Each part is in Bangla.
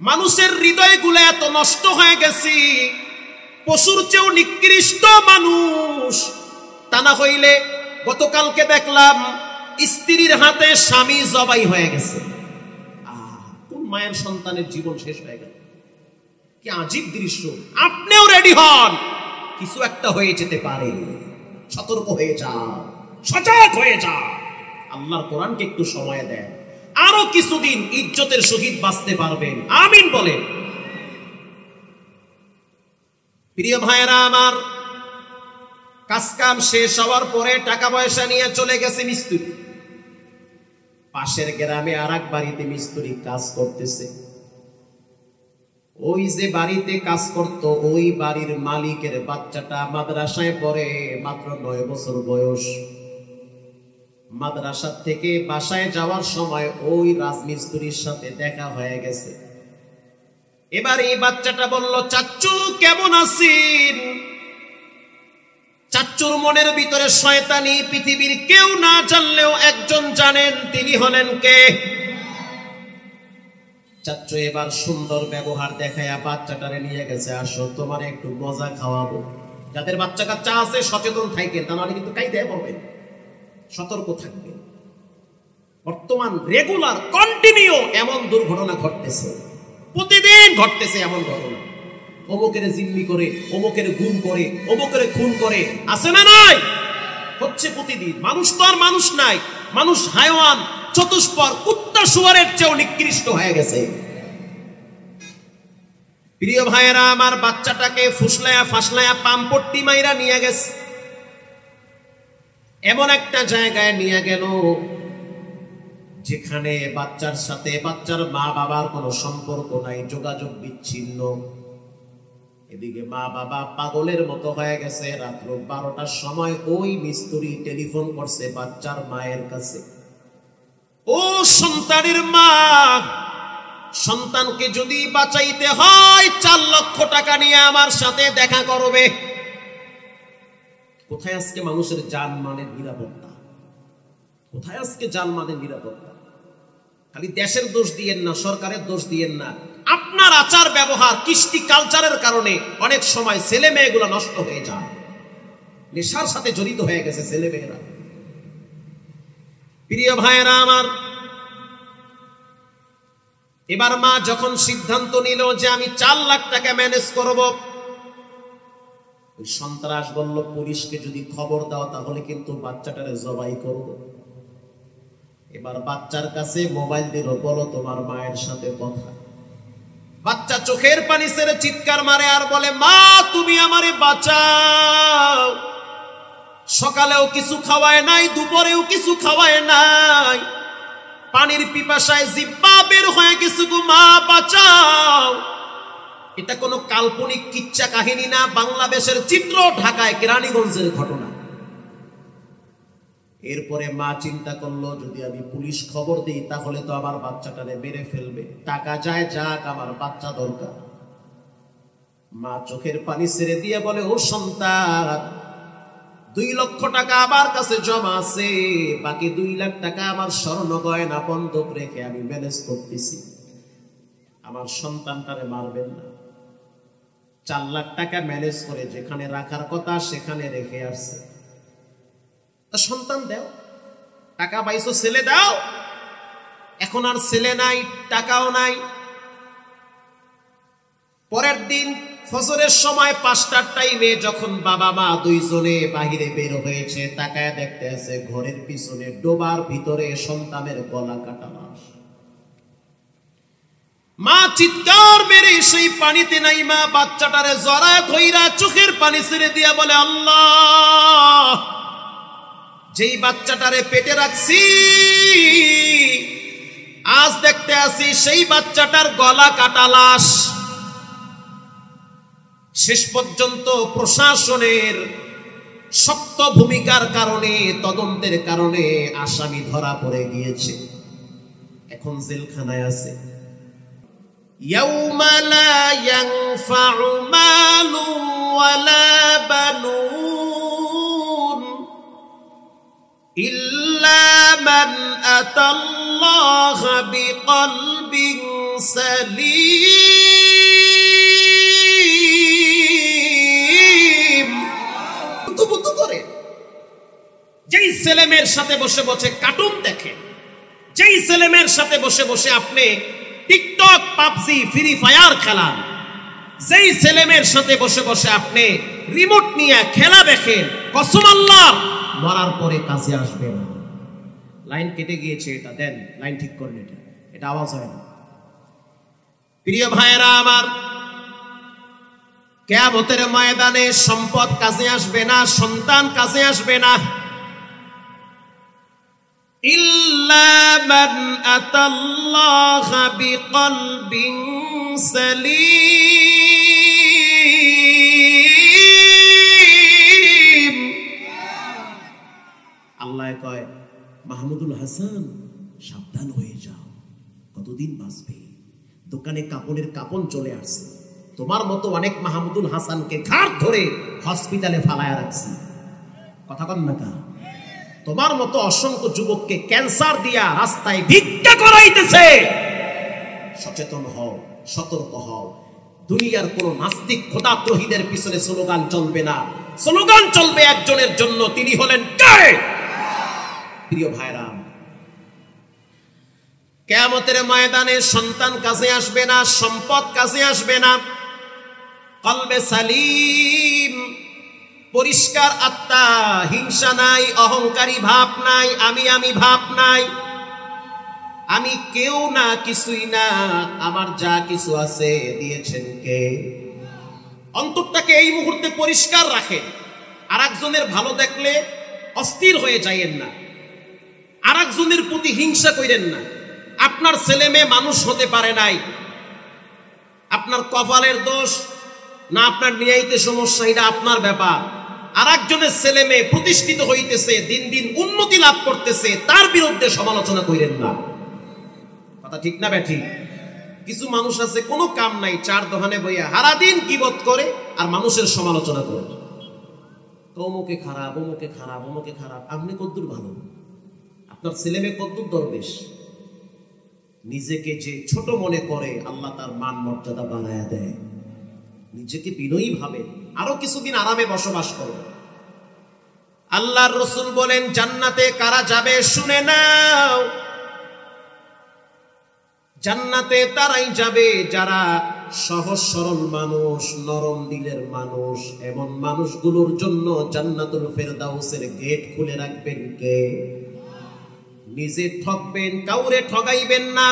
মানুষের হৃদয়গুলো এত নষ্ট হয়ে গেছে, পশুর চেয়েও নিকৃষ্ট মানুষ। তা না হইলে গতকালকে দেখলাম স্ত্রীর হাতে স্বামী জবাই হয়ে গেছে। কোন মায়ের সন্তানের জীবন শেষ হয়ে গেল, কি আজীব দৃশ্য। আপনিও রেডি হন, কিছু একটা হয়ে যেতে পারে। সতর্ক হয়ে যান, সজাগ হয়ে যান। আল্লাহর কোরআনকে একটু সময় দেন, আরো কিছুদিন ইজ্জতের সহিত বাঁচতে পারবেন। আমিন বলেন। প্রিয় ভাইরা আমার, কাজকাম শেষ হওয়ার পরে টাকা পয়সা নিয়ে চলে গেছে মিস্ত্রি। পাশের গ্রামে আর এক বাড়িতে মিস্ত্রি কাজ করতেছে। ওই যে বাড়িতে কাজ করত, ওই বাড়ির মালিকের বাচ্চাটা মাদ্রাসায় পড়ে, মাত্র 9 বছর বয়স। মাদ্রাসা থেকে বাসায় যাওয়ার সময় ওই রাজমিস্ত্রির সাথে দেখা হয়ে গেছে। এবার এই বাচ্চাটা বলল, চাচ্চু কেমন আছেন? চাচ্চুর মনের ভিতরে শয়তানি পৃথিবীর কেউ না জানলেও একজন জানেন, তিনি হলেন কে? চাচ্চু এবার সুন্দর ব্যবহার দেখায়া বাচ্চাটারে নিয়ে গেছে, আসো তোমার একটু মজা খাওয়াবো। যাদের বাচ্চা কাচ্চা আছে সচেতন থাকেন, তা নাহলে কিন্তু কাইতে পড়বেন, সতর্ক থাকবেন। বর্তমান রেগুলার কন্টিনিউ এমন দুর্ঘটনা ঘটতেছে, প্রতিদিন ঘটতেছে এমন ঘটনা। অমুকের জিম্মি করে, অমুকের গুম করে, অমুকের খুন করে, আছে না নাই? হচ্ছে প্রতিদিন। মানুষ তো আর মানুষ নাই, মানুষ হায়ওয়ান, চতুষ্পদ, কুত্তা শুয়ারের চেয়েও নিকৃষ্ট হয়ে গেছে। প্রিয় ভাইয়েরা আমার, বাচ্চাটাকে ফুসলায়া ফাসলায়া পাম্পট্টি মাইরা নিয়ে গেছে। এমন একটা জায়গায় নিয়ে গেল যেখানে বাচ্চার সাথে বাচ্চার মা বাবার কোনো সম্পর্ক নাই, যোগাযোগ বিচ্ছিন্ন। এদিকে মা বাবা পাগলের মতো হয়ে গেছে। রাত্র 12টার সময় ওই মিস্ত্রি টেলিফোন করছে বাচ্চার মায়ের কাছে। ও সন্তানের মা, সন্তানকে যদি বাঁচাইতে হয় 4 লক্ষ টাকা নিয়ে আমার সাথে দেখা করবে। কোথায় আজকে মানুষের জানমালের নিরাপত্তা? কোথায় আজকে জানমালের নিরাপত্তা? খালি দেশের দোষ দিয়েন না, সরকারের দোষ দিয়েন না। আপনার আচার ব্যবহার, কৃষ্টি কালচারের কারণে অনেক সময় ছেলে মেয়েগুলো নষ্ট হয়ে যায়, নেশার সাথে জড়িত হয়ে গেছে ছেলে মেয়েরা। প্রিয় ভাইয়েরা আমার, এবার মা যখন সিদ্ধান্ত নিল যে আমি 4 লাখ টাকা ম্যানেজ করব, ওই সন্ত্রাস বলল পুলিশকে যদি খবর দাও তাহলে কিন্তু বাচ্চাটারে জবাই করব। এবার বাচ্চার কাছে মোবাইল দিল, বলো তোমার মায়ের সাথে কথা। বাচ্চা চোখের পানি ছেড়ে চিৎকার মারে আর বলে, মা তুমি আমারে বাঁচাও। সকালেও কিছু খাওয়ায় নাই, দুপুরেও কিছু খাওয়ায় নাই, পানির পিপাসায় জিহ্বা বের হয়ে গেছে গো, মা বাঁচাও। এটা কোনো কাল্পনিক কিচ্ছা কাহিনী না, বাংলাদেশের চিত্র, ঢাকায় কেরানীগঞ্জের ঘটনা। এরপরে মা চিন্তা করলো, যদি আমি পুলিশ খবর দিই তাহলে তো আমার বাচ্চাটারে মেরে ফেলবে, টাকা যায় যাক, আমার বাচ্চা দরকার। মা চোখের পানি ছেড়ে দিয়ে বলে, ও সন্তান, 2 লক্ষ টাকা আমার কাছে জমা আছে, বাকি 2 লাখ টাকা আমার স্বর্ণ গয়না বন্ধক রেখে আমি ম্যানেজ করতেছি, আমার সন্তানটারে মারবেন না। 4 লাখ টাকা ম্যানেজ করে যেখানে রাখার কথা সেখানে রেখে আসছে। সন্তান দাও, টাকা পাইছো, ছেলে দাও। এখন আর ছেলে নাই, টাকাও নাই। পরের দিন ফজরের সময় 5টার টাইমে যখন বাবা মা দুইজনে বাহিরে বের হয়েছে, তাকায় দেখতে আছে ঘরের পিছনে ডোবার ভিতরে সন্তানের গলা কাটা লাশ। মা চিৎকার মেরে সেই পানিতে নাইমা বাচ্চাটারে জড়ায় ধইরা চোখের পানি ছেড়ে দিয়া বলে, আল্লাহ, যেই বাচ্চাটারে পেটে রাখছি আজ দেখতে আসি সেই বাচ্চাটার গলা কাটা লাশ। শেষ পর্যন্ত প্রশাসনের শক্ত ভূমিকার কারণে, তদন্তের কারণে আসামি ধরা পড়ে গিয়েছে, এখন জেলখানায় আছে। ইয়াউমা লা ইয়ানফাউ মালু ওয়ালা বানুন ইল্লা মান আতাল্লাহা বিকলবিন সালিম। বুতু করে যেই ছেলেমেয়ের সাথে বসে বসে কার্টুন দেখেন, যেই ছেলেমেয়ের সাথে বসে বসে আপনি টিকটক, পাবজি, ফ্রি ফায়ার খেলান, যেই ছেলেমেয়ের সাথে বসে বসে আপনি রিমোট নিয়ে খেলা দেখেন, কসম আল্লাহ মরার পরে কাজে আসবে না। লাইন কেটে গিয়েছে, এটা দেন, লাইন ঠিক করেন, এটা আওয়াজ হয় না। প্রিয় ভাইরা আমার, কিয়ামতের ময়দানে সম্পদ কাজে আসবে না, সন্তান কাজে আসবে না। ইল্লা মান আতাল্লাহা বিকলবিন সালিম। আল্লাহ কয়, মাহমুদুল হাসান সাবধান হয়ে যাও, কতদিন বাঁচবে? দোকানে কাপড়ের কাপন চলে আসছে, তোমার মতো অনেক মাহমুদুল হাসানকে ঘাট ধরে হসপিটালে ফালায়া রাখছি। কথা কন না কা? তোমার মতো অসংখ্য যুবককে ক্যান্সার দিয়া রাস্তায় ভিক্ষা করাইতেছে। সচেতন হও, সতর্ক হও। দুনিয়ার কোন নাস্তিক খোদাদ্রোহীদের পিছনে স্লোগান চলবে না, স্লোগান চলবে একজনের জন্য, তিনি হলেন কে? প্রিয় ভাইরা, কিয়ামতের ময়দানে সন্তান কাজে আসবে না, সম্পদ কাজে আসবে না। কলবে সালিম, পরিষ্কার আত্মা, হিংসা নাই, অহংকারী ভাব নাই, আমি ভাব নাই, আমি কেউ না, কিছুই না, আমার যা কিছু আছে দিয়েছেন কে? অন্তরটাকে এই মুহূর্তে পরিষ্কার রাখেন। আর একজনের ভালো দেখলে অস্থির হয়ে যাইয়েন না, আর একজনের প্রতি হিংসা করেন না। আপনার ছেলে মেয়ে মানুষ হতে পারে নাই, আপনার কপালের দোষ না, আপনার নিয়াইতে সমস্যা, এটা আপনার ব্যাপার। আর একজনের ছেলে মেয়ে প্রতিষ্ঠিত হইতেছে, দিন দিন উন্নতি লাভ করতেছে, তার বিরুদ্ধে সমালোচনা করেন না। কথা ঠিক না ব্যাঠি? কিছু মানুষ আছে কোনো কাম নাই, চার দোকানে বইয়া সারাদিন কিবত করে আর মানুষের সমালোচনা করে, তো অমুকে খারাপ, অমুকে খারাপ, অমুকে খারাপ। আপনি কদ্দুর ভালো, আপনার ছেলে মেয়ে কদ্দুর দরবেশ। নিজেকে যে ছোট মনে করে আল্লাহ তার মান মর্যাদা বাড়ায়া দেয়। নিজেকে বিনয়ী ভাবে, আরো কিছুদিন আরামে বসবাস করো। আল্লাহর রাসূল বলেন, জান্নাতে কারা যাবে শুনে নাও। জান্নাতে তারাই যাবে যারা সহজ সরল মানুষ, নরম দিলের মানুষ। এমন মানুষগুলোর জন্য জান্নাতুল ফেরদাউসের গেট খুলে রাখবেন কে? নিজে ঠকবেন, কাউরে ঠগাইবেন না।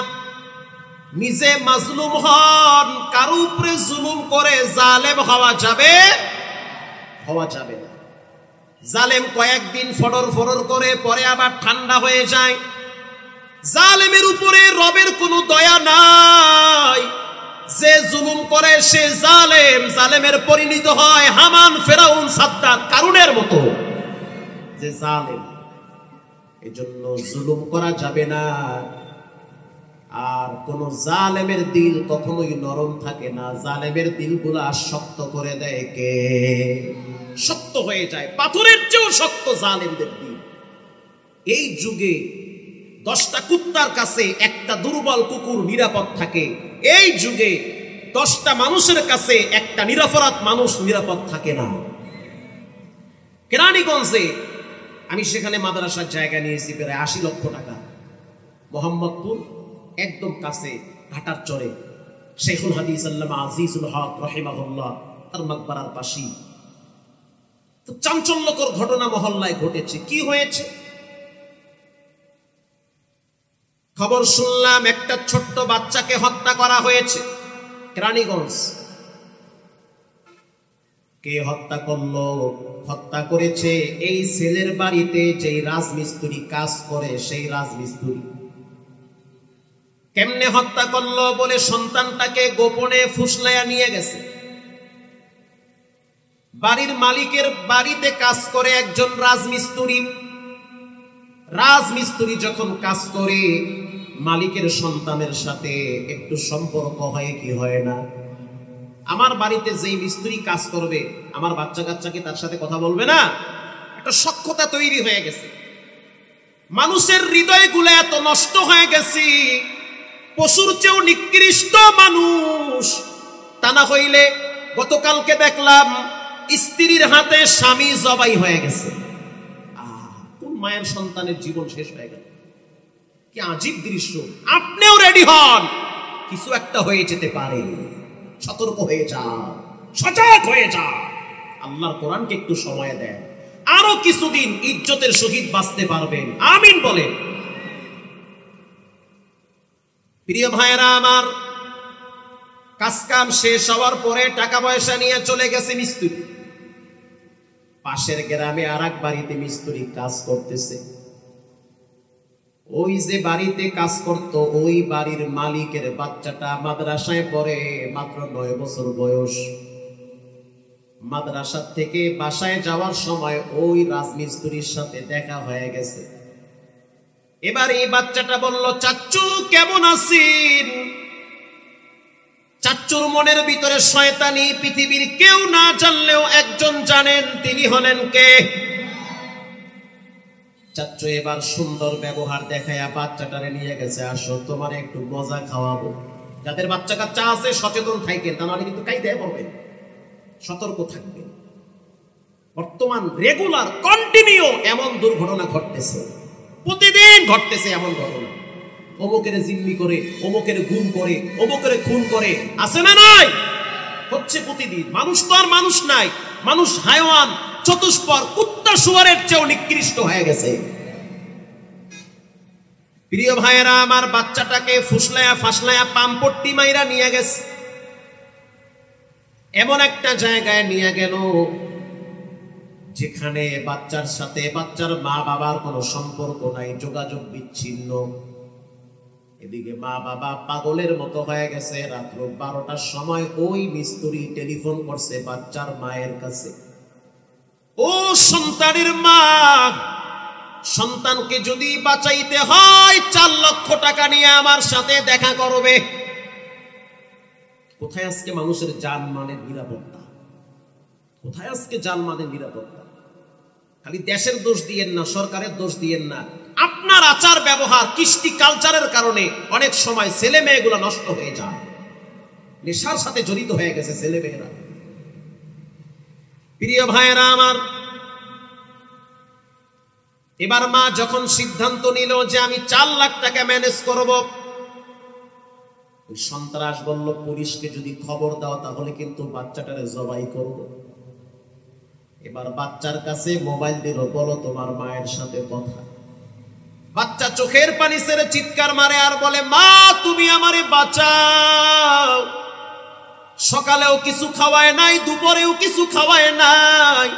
নিজে মাজলুম হন, কারো উপরে জুলুম করে জালেম হওয়া যাবে না। জালেম কয়েকদিন ফড়র ফড়র করে, পরে আবার ঠান্ডা হয়ে যায়। জালেমের উপরে রবের কোনো দয়া নাই। যে জুলুম করে সে জালেম, জালেমের পরিণত হয় হামান, ফেরাউন, সাদ্দাত, কারুনের মতো যে জালেম। এজন্য জুলুম করা যাবে না। আর কোন জালেমের দিল কখনোই নরম থাকে না, জালেমের দিলগুলা শক্ত করে দেয় কে? শক্ত হয়ে যায়, পাথরের চেয়েও শক্ত জালেমদের দিল। এই যুগে 10টা কুত্তার কাছে একটা দুর্বল কুকুর নিরাপদ থাকে। এই যুগে 10টা মানুষের কাছে একটা নিরপরাধ মানুষ নিরাপদ থাকে না। কেরানীগঞ্জে আমি সেখানে মাদ্রাসার জায়গা নিয়েছি প্রায় 80 লক্ষ টাকা। মোহাম্মদপুর একদম কাছে, ঘাটার চরে, শেখুল হাদিস আল্লামা আজিজুল হক রাহিমাহুল্লাহ তার মাকবারার পাশে। তো চাঞ্চল্যকর ঘটনা মহল্লায় ঘটেছে। কি হয়েছে? খবর শুনলাম একটা ছোট্ট বাচ্চাকে হত্যা করা হয়েছে কেরানীগঞ্জ। কে হত্যা করলো? হত্যা করেছে এই ছেলের বাড়িতে যেই রাজমিস্ত্রি কাজ করে, সেই রাজমিস্ত্রি। কেমনে হত্যা করলো? বলে সন্তানটাকে গোপনে ফুসলাইয়া নিয়ে গেছে। বাড়ির মালিকের বাড়িতে কাজ করে একজন রাজমিস্ত্রি। রাজমিস্ত্রি যখন কাজ করে, মালিকের সন্তানের সাথে একটু সম্পর্ক হয় কি হয় না? আমার বাড়িতে যেই মিস্ত্রি কাজ করবে, আমার বাচ্চা কাচ্চাকে তার সাথে কথা বলবে না? একটা সখ্যতা তৈরি হয়ে গেছে। মানুষের হৃদয়গুলো এত নষ্ট হয়ে গেছে, পশুর চেয়েও নিকৃষ্ট মানুষ। তা না হইলে গতকালকে দেখলাম স্ত্রীর হাতে স্বামী জবাই হয়ে গেছে। কোন মায়ের সন্তানের জীবন শেষ হয়ে গেল, কি আজীব দৃশ্য। আপনিও রেডি হন, কিছু একটা হয়ে যেতে পারে। সতর্ক হয়ে যা, সজাগ হয়ে যা। আল্লাহর কোরআনকে একটু সময় দেন, আরো কিছুদিন ইজ্জতের সহিত বাঁচতে পারবেন। আমিন বলেন। প্রিয় ভাইরা আমার, কাজকাম শেষ হওয়ার পরে টাকা পয়সা নিয়ে চলে গেছে মিস্ত্রি। পাশের গ্রামে আর এক বাড়িতে মিস্ত্রি কাজ করতেছে। ওই যে বাড়িতে কাজ করত, ওই বাড়ির মালিকের বাচ্চাটা মাদ্রাসায় পড়ে, মাত্র 9 বছর বয়স। মাদ্রাসা থেকে বাসায় যাওয়ার সময় ওই রাজমিস্ত্রির সাথে দেখা হয়ে গেছে। এবার এই বাচ্চাটা বলল, চাচ্চু কেমন আছেন? চাচ্চুর মনের ভিতরে শয়তানি পৃথিবীর কেউ না জানলেও একজন জানেন, তিনি হলেন কে? চাচ্চু এবার সুন্দর ব্যবহার দেখায়া বাচ্চাটারে নিয়ে গেছে, আসো তোমার একটু মজা খাওয়াবো। যাদের বাচ্চা কাচ্চা আছে সচেতন থাকেন, তা নাহলে কিন্তু কাইতে পড়বেন, সতর্ক থাকবেন। বর্তমান রেগুলার কন্টিনিউ এমন দুর্ঘটনা ঘটতেছে, প্রতিদিন ঘটতেছে এমন ঘটনা। অমুকের জিম্মি করে, অমুকের গুম করে, অমুকের খুন করে, আছে না নাই? হচ্ছে প্রতিদিন। মানুষ তো আর মানুষ নাই, মানুষ হায়ওয়ান, চতুষ্পর, কুত্তা শুয়ারের চেয়েও নিকৃষ্ট হয়ে গেছে। প্রিয় ভাইয়েরা আমার, বাচ্চাটাকে ফুসলায়া ফাসলায়া পাম্পট্টি মাইরা নিয়ে গেছে। এমন একটা জায়গায় নিয়ে গেল যেখানে বাচ্চার সাথে বাচ্চার মা বাবার কোনো সম্পর্ক নাই, যোগাযোগ বিচ্ছিন্ন। এদিকে মা বাবা পাগলের মতো হয়ে গেছে। রাত্র 12টার সময় ওই মিস্ত্রি টেলিফোন করছে বাচ্চার মায়ের কাছে। ও সন্তানের মা, সন্তানকে যদি বাঁচাইতে হয় 4 লক্ষ টাকা নিয়ে আমার সাথে দেখা করবে। কোথায় আজকে মানুষের জানমালের নিরাপত্তা? কোথায় আজকে জানমালের নিরাপত্তা? খালি দেশের দোষ দিয়েন না, সরকারের দোষ দিয়েন না। আপনার আচার ব্যবহার, কৃষ্টি কালচারের কারণে অনেক সময় ছেলে মেয়েগুলো নষ্ট হয়ে যায়। নেশার সাথে জড়িত হয়ে গেছে ছেলে মেয়েরা। প্রিয় ভাইয়েরা আমার, এবার মা যখন সিদ্ধান্ত নিল যে আমি 4 লাখ টাকা ম্যানেজ করব, ওই সন্ত্রাস বলল, পুলিশকে যদি খবর দাও তাহলে কিন্তু বাচ্চাটারে জবাই করব। এবার বাচ্চার কাছে মোবাইল দিল, বলো তোমার মায়ের সাথে কথা। বাচ্চা চোখের পানি ছেড়ে চিৎকার মারে আর বলে, মা তুমি আমারে বাঁচাও। সকালেও কিছু খাওয়ায় নাই, দুপুরেও কিছু খাওয়ায় নাই,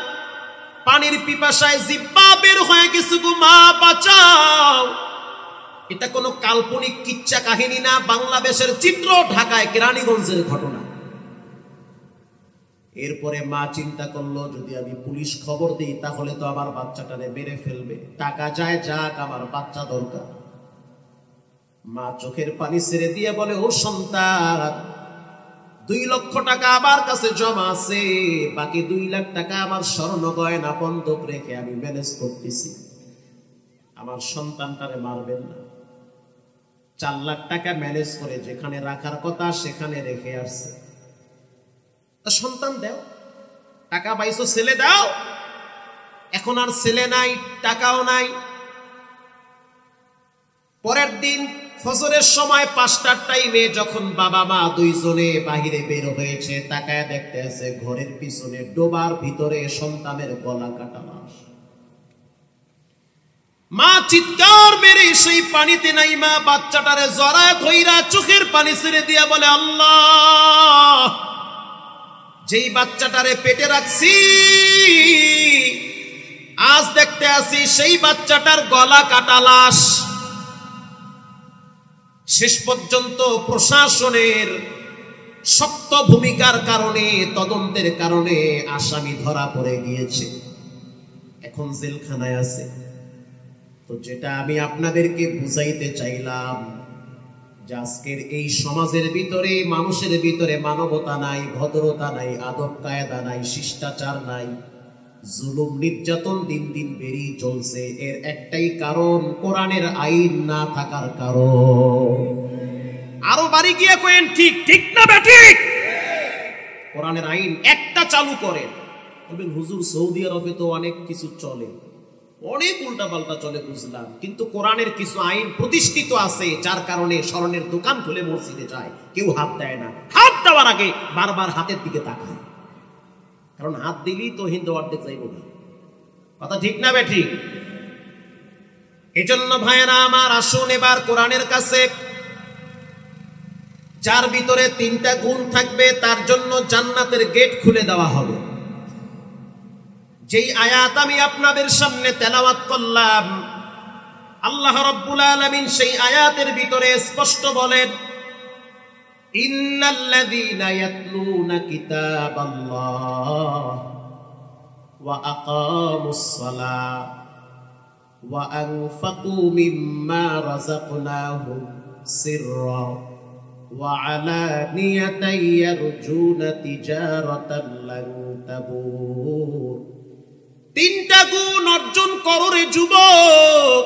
পানির পিপাসায় জিহ্বা বের হয়ে গেছে গো, মা বাঁচাও। এটা কোনো কাল্পনিক কিচ্ছা কাহিনী না, বাংলাদেশের চিত্র, ঢাকায় কেরানীগঞ্জের ঘটনা। এরপরে মা চিন্তা করলো, যদি আমি পুলিশ খবর দিই তাহলে তো আমার বাচ্চাটারে মেরে ফেলবে। টাকা যায় যাক, আমার বাচ্চা দরকার। মা চোখের পানি ছেড়ে দিয়ে বলে, ও সন্তান, 2 লক্ষ টাকা আমার কাছে জমা আছে, বাকি 2 লাখ টাকা আমার স্বর্ণ গয়না বন্ধক রেখে আমি ম্যানেজ করতেছি। আমার সন্তানটারে মারবেন না। 4 লাখ টাকা ম্যানেজ করে যেখানে রাখার কথা সেখানে রেখে আসছে। তা সন্তান দাও, টাকা পাইছো, ছেলে দাও। এখন আর ছেলে নাই, টাকাও নাই। পরের দিন ফজরের সময় 5টার টাইমে যখন বাবা মা দুইজনে বাহিরে বের হয়েছে, তাকায় দেখতে আছে ঘরের পিছনে ডোবার ভিতরে সন্তানের গলা কাটা লাশ। মা চিৎকার মেরে সেই পানিতে নাইমা বাচ্চাটারে জড়ায় ধইরা চোখের পানি ছেড়ে দিয়া বলে, আল্লাহ, যেই বাচ্চাটারে পেটে রাখছি আজ দেখতে আসি সেই বাচ্চাটার গলা কাটা লাশ। শেষ পর্যন্ত প্রশাসনের শক্ত ভূমিকার কারণে, তদন্তের কারণে আসামি ধরা পড়ে গিয়েছে, এখন জেলখানায় আছে। তো যেটা আমি আপনাদেরকে বুঝাইতে চাইলাম, যে আজকের এই সমাজের ভিতরে, মানুষের ভিতরে মানবতা নাই, ভদ্রতা নাই, আদব কায়দা নাই, শিষ্টাচার নাই, জুলুম নির্যাতন দিন দিন বেড়েই চলছে। এর একটাই কারণ, কোরআনের আইন না থাকার কারণ। আরো বাড়ি গিয়ে কইেন ঠিক ঠিক না বেঠিক। কোরআনের আইন একটা চালু করেন, বলবেন হুজুর সৌদি আরবে তো অনেক কিছু চলে, অনেক উল্টাপাল্টা চলে বুঝলাম, কিন্তু কোরআনের কিছু আইন প্রতিষ্ঠিত আছে যার কারণে স্মরণের দোকান খুলে মসজিদে যায়, কেউ হাত দেয় না। হাত দেওয়ার আগে বারবার হাতের দিকে তাকায়, কারণ হাত দিলেই তো হিন্দু অর্ধেক যাইব না। কথা ঠিক না বেঠিক? এজন্য ভাইয়েরা আমার, আসুন এবার কোরআনের কাছে। যার ভিতরে 3টা গুণ থাকবে তার জন্য জান্নাতের গেট খুলে দেওয়া হবে। যেই আয়াত আমি আপনাদের সামনে তেলাওয়াত করলাম, আল্লাহ রাব্বুল আলামিন সেই আয়াতের ভিতরে স্পষ্ট বলেন, ইন্নাল্লাযীনা ইয়াতলুনা কিতাবাল্লাহ ওয়া আকামুস সালাহ ওয়া আনফাকু মিম্মা রাযাকনাহুম সিররা ওয়া আলানিয়াতান ইয়ারজুনা তিজারাতান লান তাবুর। 3টা গুণ অর্জন করো রে যুবক,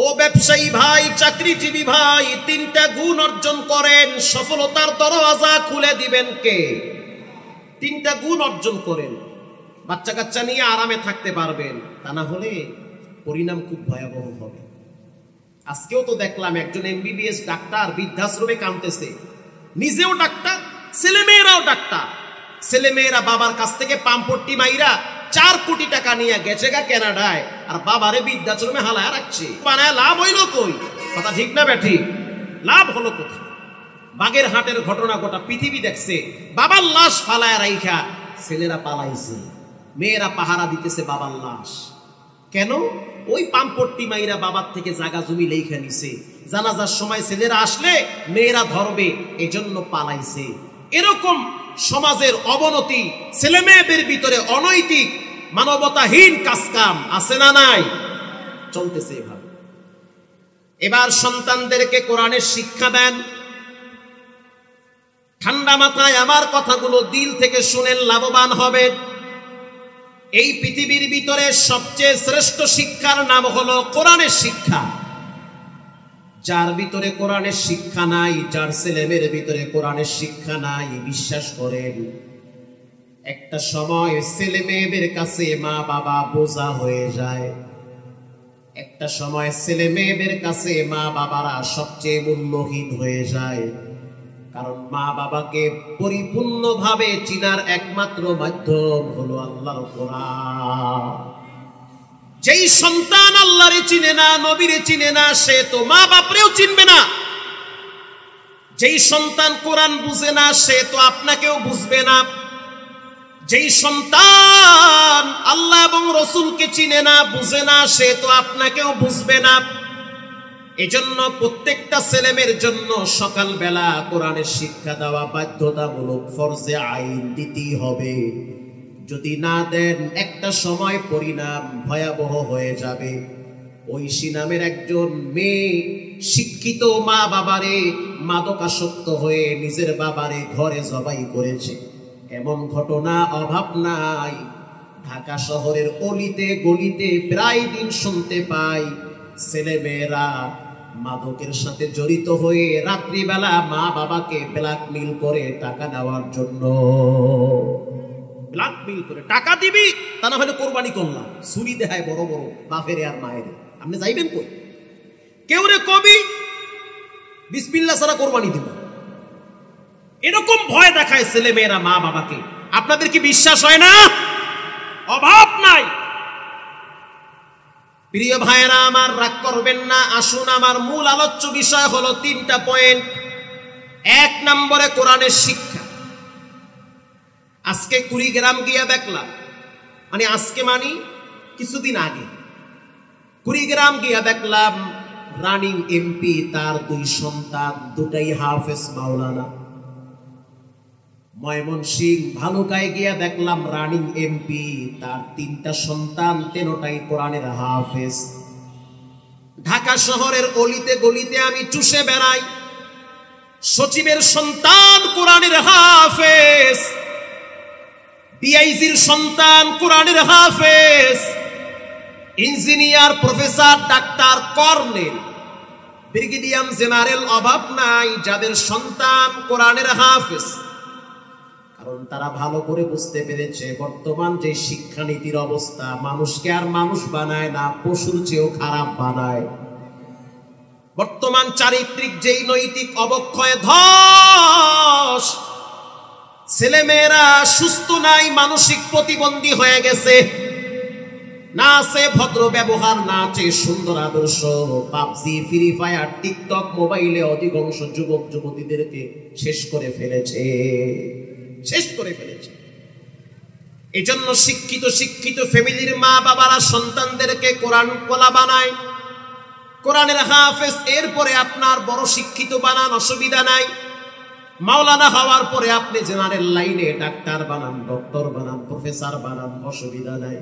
ও ব্যবসায়ী ভাই, চাকরিজীবী ভাই, 3টা গুণ অর্জন করেন, সফলতার দরওয়াজা খুলে দিবেন কে? 3টা গুণ অর্জন করেন, বাচ্চা কাচ্চা নিয়ে আরামে থাকতে পারবেন, তা না হলে পরিণাম খুব ভয়াবহ হবে। আজকেও তো দেখলাম একজন এমবিবিএস ডাক্তার বৃদ্ধাশ্রমে কাঁদতেছে, নিজেও ডাক্তার, ছেলেমেয়েরাও ডাক্তার। ছেলেমেয়েরা বাবার কাছ থেকে পাম্পট্টি মাইরা 4 কোটি টাকা নিয়ে গেছে গা কানাডায়, আর বাবারে বৃদ্ধাশ্রমে হালায় রাখছে। বানায় লাভ হইল কই? কথা ঠিক না বেঠিক? লাভ হলো কোথায়? বাগের হাটের ঘটনা গোটা পৃথিবী দেখছে, বাবার লাশ ফালায় রাইখা ছেলেরা পালাইছে, মেয়েরা পাহারা দিতেছে বাবার লাশ। কেন? ওই পাম্পট্টি মাইরা বাবার থেকে জায়গা জমি লেখা নিছে, জানাজার সময় ছেলেরা আসলে মেয়েরা ধরবে, এজন্য পালাইছে। এরকম সমাজের অবনতি, ছেলে মেয়েদের ভিতরে অনৈতিক মানবতাহীন কাজকাম আছে না নাই? চলতেছে এভাবে। এবার সন্তানদেরকে কোরআনের শিক্ষা দেন। ঠান্ডা মাথায় আমার কথাগুলো দিল থেকে শুনেন, লাভবান হবেন। এই পৃথিবীর ভিতরে সবচেয়ে শ্রেষ্ঠ শিক্ষার নাম হলো কোরআনের শিক্ষা। যার ভিতরে কোরআনের শিক্ষা নাই, যার ছেলেমেয়ের ভিতরে কোরআনের শিক্ষা নাই, বিশ্বাস করেন একটা সময় ছেলে মেয়েদের কাছে মা বাবা বোঝা হয়ে যায়। একটা সময় ছেলে মেয়েদের কাছে মা বাবারা সবচেয়ে মূল্যহীন হয়ে যায়, কারণ মা বাবাকে পরিপূর্ণভাবে চিনার একমাত্র মাধ্যম হলো আল্লাহর কোরআন। যেই সন্তান আল্লাহরে চিনে না, নবীরে চিনে না, সে তো মা বাপরেও চিনবে না। যেই সন্তান কোরআন বুঝে না, সে তো আপনাকেও বুঝবে না। যেই সন্তান আল্লাহ এবং রসুলকে চিনে না, বুঝে না, সে তো আপনাকেও বুঝবে না। এজন্য প্রত্যেকটা ছেলেমেয়ের জন্য সকালবেলা কোরআনের শিক্ষা দেওয়া বাধ্যতামূলক, ফরজে আইন দিতেই হবে। যদি না দেন একটা সময় পরিণাম ভয়াবহ হয়ে যাবে। ঐশী নামের একজন মেয়ে শিক্ষিত মা বাবারে মাদকাসক্ত হয়ে নিজের বাবারে ঘরে জবাই করেছে। এমন ঘটনা অভাব নাই। ঢাকা শহরের অলিতে গলিতে প্রায় দিন শুনতে পাই, ছেলে মেয়েরা মাদকের সাথে জড়িত হয়ে রাত্রিবেলা মা বাবাকে ব্ল্যাকমেইল করে টাকা নেওয়ার জন্য। ব্ল্যাকমেইল করে টাকা দিবি, তা না হলে কোরবানি করলাম। ছুরি দেখায় বড় বড় বাপেরে আর মায়েরে, আপনি যাইবেন কই? কেউ রে কবি বিসমিল্লাহ ছাড়া কোরবানি দিব, এরকম ভয় দেখায় ছেলে মেয়েরা মা বাবাকে। আপনাদের কি বিশ্বাস হয় না? অভাব নাই। প্রিয় ভাইয়েরা আমার, রাগ করবেন না। আসুন, আমার মূল আলোচ্য বিষয় হলো 3টা পয়েন্ট। 1 নম্বরে কোরআনের শিক্ষা। আজকে কুড়িগ্রাম গিয়া দেখলাম, আজকে কিছুদিন আগে কুড়িগ্রাম গিয়া দেখলাম রানিং এমপি, তার 2 সন্তান, দুটাই হাফেজ মাওলানা। ময়মনসিংহ ভালুকায় গিয়া দেখলাম রানিং এমপি, তার 3টা সন্তান, 3টাই কোরআনের হাফেজ। ঢাকা শহরের অলিতে গলিতে আমি চুষে বেড়াই, সচিবের সন্তান কোরআনের হাফেজ, ডিআইজির সন্তান কোরআনের হাফেজ, engineer, professor, doctor, colonel, brigadier general অভাব নাই যাদের সন্তান কোরআনের হাফেজ, কারণ তারা ভালো করে বুঝতে পেরেছে বর্তমান যে শিক্ষানীতির অবস্থা মানুষকে আর মানুষ বানায় না, পশুর চেয়েও খারাপ বানায়। বর্তমান চারিত্রিক যেই নৈতিক অবক্ষয় ধস, ছেলেমেয়েরা সুস্থ নাই, মানসিক প্রতিবন্ধী হয়ে গেছে। না আছে ভদ্র ব্যবহার, না আছে সুন্দর আদর্শ। পাবজি, ফ্রি ফায়ার, টিকটক, মোবাইলে অধিকাংশ যুবক যুবতীদেরকে শেষ করে ফেলেছে। এই জন্য শিক্ষিত ফ্যামিলির মা বাবারা সন্তানদেরকে কোরআন ওয়ালা বানায়, কোরআনের হাফেজ। এরপরে আপনার বড় শিক্ষিত বানান, অসুবিধা নাই। মাওলানা হওয়ার পরে আপনি জেনারেল লাইনে ডাক্তার বানান, ডক্টর বানান, প্রফেসর বানান, অসুবিধা নাই।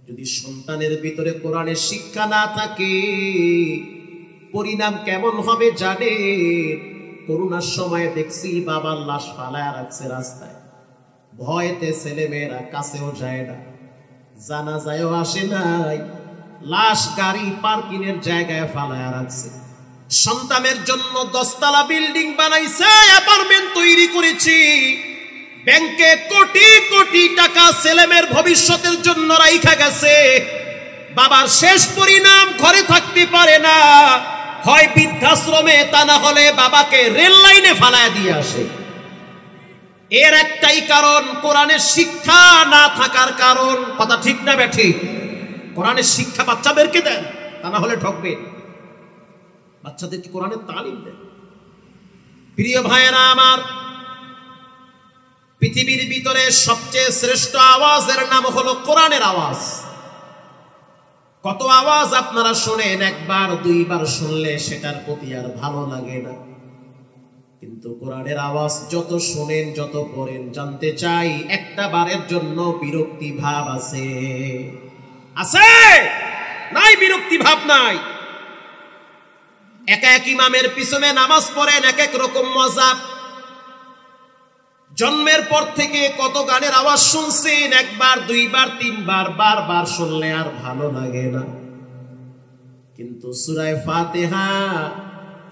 যদি সন্তানের ভিতরে কোরআনের শিক্ষা না থাকে পরিণাম কেমন হবে জানে? করোনার সময় দেখছি বাবার লাশ ফালায় রাখছে রাস্তায়, ভয়েতে ছেলে মেয়েরা কাছেও যায় না, জানাজায়ও আসে নাই, লাশ গাড়ি পার্কিং এর জায়গায় ফালায় রাখছে। সন্তানের জন্য 10 তলা বিল্ডিং বানাইছে, অ্যাপার্টমেন্ট তৈরি করেছি, ব্যাংকে কোটি কোটি টাকা ছেলেমেয়ের ভবিষ্যতের জন্য রাইখা গেছে। বাবার শেষ পরিণাম ঘরে থাকতে পারে না, হয় বৃদ্ধাশ্রমে, তা না হলে বাবাকে রেল লাইনে ফালায় দিয়ে আসে। এর একটাই কারণ কোরআনের শিক্ষা না থাকার কারণ। কথা ঠিক না বেঠিক? কোরআনের শিক্ষা বাচ্চাদেরকে দেন, তা না হলে ঠকবে। বাচ্চাদেরকে কোরআনের তালিম দেন। প্রিয় ভাইয়েরা আমার, পৃথিবীর ভিতরে সবচেয়ে শ্রেষ্ঠ আওয়াজের নাম হলো কোরআনের আওয়াজ। কত আওয়াজ আপনারা শোনেন, একবার দুইবার শুনলে সেটার প্রতি আর ভালো লাগে না, কিন্তু কোরআনের আওয়াজ যত শোনেন, যত পড়েন, জানতে চাই একটা বারের জন্য বিরক্তি ভাব আছে? নাই? বিরক্তি ভাব নাই। এক এক ইমামের পিছনে নামাজ পড়েন, এক এক রকম মজা। জন্মের পর থেকে কত গানের আওয়াজ শুনছেন, একবার দুইবার তিনবার, বারবার শুনলে আর ভালো লাগে না। কিন্তু সূরা ফাতিহা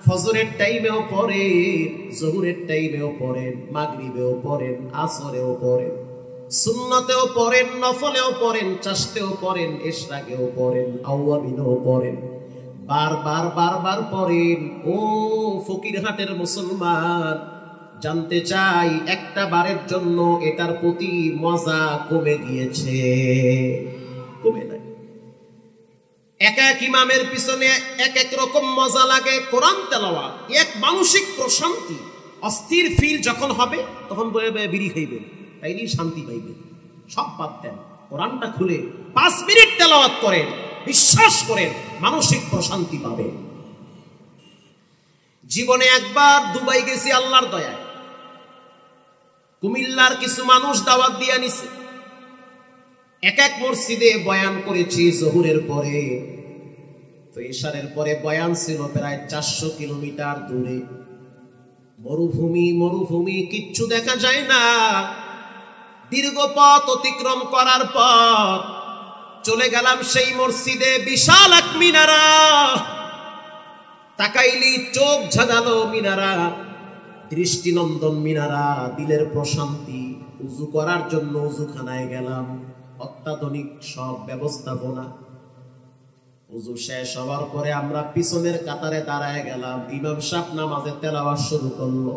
ফজরের টাইমেও পড়েন, যোহরের টাইমেও পড়েন, মাগরিবেও পড়েন, আসরেও পড়েন, সুন্নতেও পড়েন, নফলেও পড়েন, চাষতেও পড়েন, ইশরাকেও পড়েন, আওয়াবিনেও পড়েন, বারবার বারবার পড়েন। ও ফকিরহাটের মুসলমান, জানতে চাই একটা বারের জন্য এটার প্রতি মজা কমে গিয়েছে? কমে নাই। এক এক ইমামের পিছনে এক এক রকম মজা লাগে। কোরআন তেলাওয়াত এক মানসিক প্রশান্তি, অস্থির ফিল যখন হবে তখন বয়ে বয়ে বিড়ি খাইবেন, তাইলেই শান্তি পাইবেন। সব বাদ দেন, কোরআনটা খুলে 5 মিনিট তেলাওয়াত করেন, বিশ্বাস করেন মানসিক প্রশান্তি পাবেন। জীবনে একবার দুবাই গেছি আল্লাহর দয়ায়। কুমিল্লার কিছু মানুষ দাওয়াত দিয়ে নিছে। এক এক মসজিদে বয়ান করেছি জোহরের পরে, তো ইশারের পরে বয়ান ছিল প্রায় 400 কিলোমিটার দূরে। মরুভূমি, কিচ্ছু দেখা যায় না। দীর্ঘ পথ অতিক্রম করার পর চলে গেলাম সেই মসজিদে, বিশাল এক মিনারা। তাকাইলি চোখ ঝাঁঝালো মিনারা, দৃষ্টিনন্দন মিনারা, দিলের প্রশান্তি। উজু করার জন্য উজুখানায় গেলাম, অত্যাধুনিক সব ব্যবস্থাপনা। উজু শেষ হওয়ার পরে আমরা পিছনের কাতারে দাঁড়ায় গেলাম। ইমাম সাহেব নামাজে তেলাওয়াত শুরু করলো,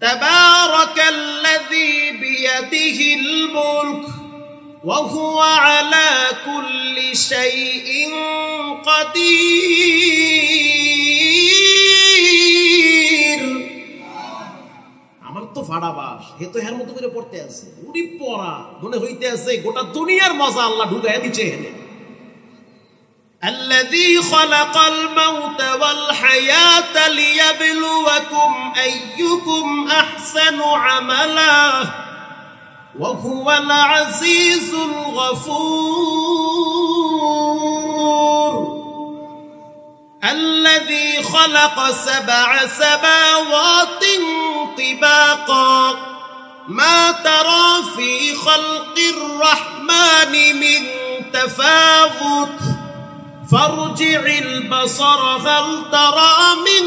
তাবারাকাল্লাযী বিয়াদিহিল মুলক ওয়া হুয়া আলা কুল্লি শাইইন কাদির। আমার তো ফাড়াবাস, হে তো হের মতো করে পড়তে আছে, উনি পড়া মনে হইতে আছে গোটা দুনিয়ার মজা আল্লাহ ঢুকাইয়া দিচ্ছে এখানে। الذي خلق الموت والحياة ليبلوكم أيكم أحسن عملا وهو العزيز الغفور الذي خلق 7 سماوات طباقا ما ترى في خلق الرحمن من تفاوت ফারজি'ল বাসারা হাল তারা মিন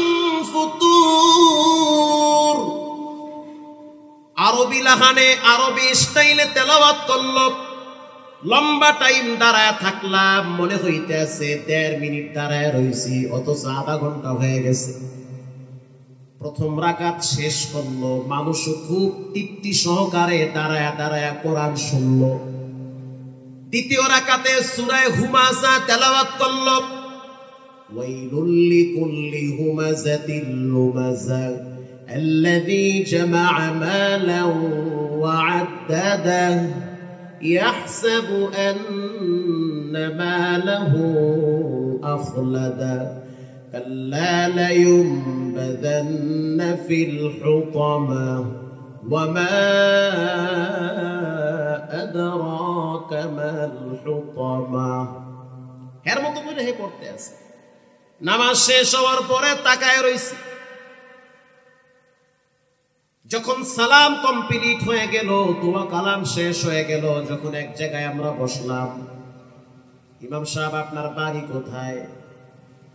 ফুতুর। আরবি লাহানে আরবি স্টাইলে তেলাওয়াত করলো। লম্বা টাইম দাঁড়ায় থাকলাম, মনে হইতেছে 1.5 মিনিট দাঁড়ায় রইছি, অথচ আধা ঘন্টা হয়ে গেছে। প্রথম রাকাত শেষ করলো, মানুষ খুব তৃপ্তি সহকারে দাঁড়ায় দাঁড়ায় কোরআন শুনলো। দ্বিতীয় রাকাতে সূরা হুমাযা তেলাওয়াত করলো। ওয়াইলুল লিকুল্লি হুমাযাতিল লুমাযা আল্লাযী জামা'a মালান ওয়া আদ্দাদাহু ইয়াহসাবু আন্না মালাহু আখলাদা কাল্লা লায়ুনবাযান্না ফিল হুতামা ওয়া মা আদরাকা মাল হুতামা। এর মতো করে হে পড়তে আছে। নামাজ শেষ হওয়ার পরে তাকায় রইছে। যখন সালাম কমপ্লিট হয়ে গেল, দোয়া কালাম শেষ হয়ে গেল, যখন এক জায়গায় আমরা বসলাম, ইমাম সাহেব আপনার বাড়ি কোথায়?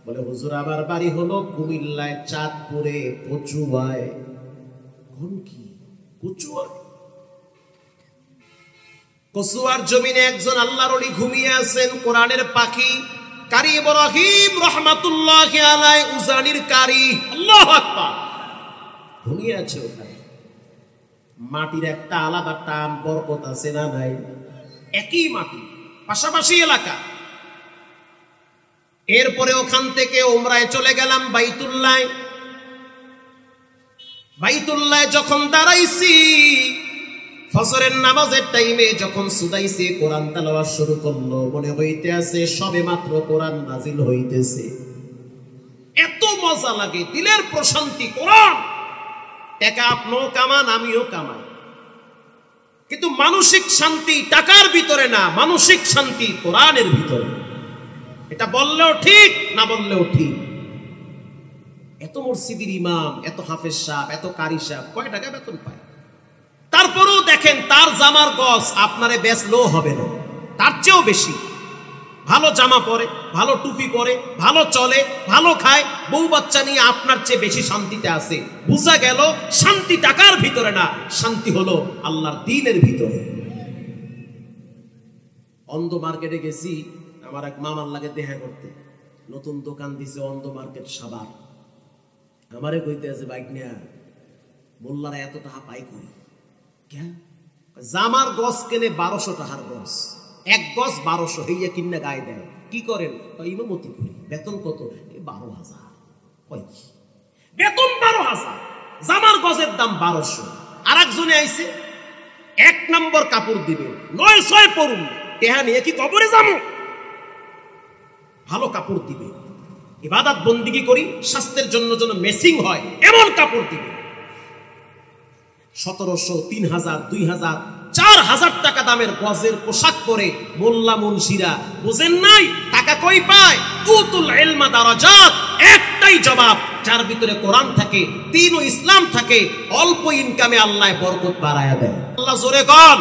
বলে হুজুর আমার বাড়ি হলো কুমিল্লায় চাঁদপুরে কচুয়ায়। কোন কি কচুয়া? কচুয়ার জমিনে একজন আল্লাহর ওলি ঘুমিয়ে আছেন, কোরআনের পাখি কারি ইব্রাহিম রাহমাতুল্লাহি আলাইহি উজানির কারি, আল্লাহু আকবার, ঘুমিয়ে আছে ওখানে। মাটির একটা আলাদা টান বরকত আছে না নাই? একই মাটি, পাশাপাশি এলাকা। এরপরে ওখান থেকে উমরায় চলে গেলাম বাইতুল্লাহ। বাইতুল্লাহ যখন দাঁড়াইছি, ফজরের নামাজের টাইমে যখন সুদাইছে, কোরআন তেলাওয়াত শুরু করলো, মনে হইতে আছে সবে মাত্র কোরআন নাজিল হইতেছে। এত মজা লাগে, দিলের প্রশান্তি। কোরআন টাকা আপনিও কামান, আমিও কামাই, কিন্তু মানসিক শান্তি টাকার ভিতরে না, মানসিক শান্তি কোরআনের ভিতরে। এটা বললেও ঠিক, না বললেও ঠিক। এত মসজিদের ইমাম, এত হাফেজ সাহেব, এত কারি সাহেব কয় টাকা বেতন পায়? তারপরেও দেখেন তার জামার গজ আপনারে বেচলেও হবে না, তার চেয়েও বেশি ভালো জামা পরে, ভালো টুপি পরে, ভালো চলে, ভালো খায়, বউ বাচ্চা নিয়ে আপনার চেয়ে বেশি শান্তিতে আছে। বুঝা গেল শান্তি টাকার ভিতরে না, শান্তি হলো আল্লাহর দ্বীনের ভিতরে। অন্ধ মার্কেটে গেছি, আমার এক মামার লাগে দেখা করতে, নতুন দোকান দিছে অন্ধ মার্কেট সাবার। আমারে কইতে আছে বাইক নিয়ে, মোল্লারা এত টাকা পাই কই? জামার গজ কেনে 1200 টাকার গজ, এক গজ 1200, হইয়া কিনা গায়ে দেয়। কি করেন? ইমামতি করি। বেতন কত? 12,000। কয় কি বেতন? 12,000। জামার গজের দাম 1200। আর একজনে আইছে, 1 নম্বর কাপড় দিবে, 9-6 পরুন, টেহা নিয়ে কি কবরে যাবো? ভালো কাপড় দিবে, ইবাদত বন্দিগি করি, স্বাস্থ্যের জন্য যেন মেসিং হয় এমন কাপড় দিবে। 1700, 3000, 2000, 4000 টাকা দামের গজের পোশাক পরে মোল্লা মুন্সিরা বুঝেন নাই টাকা কই পায়? উতুল ইলমা দারাজাত। একটাই জবাব, যার ভিতরে কোরআন থাকে, দ্বীন ও ইসলাম থাকে, অল্প ইনকামে আল্লাহ বরকত বাড়ায়া দেয়। আল্লাহ জোরে কন।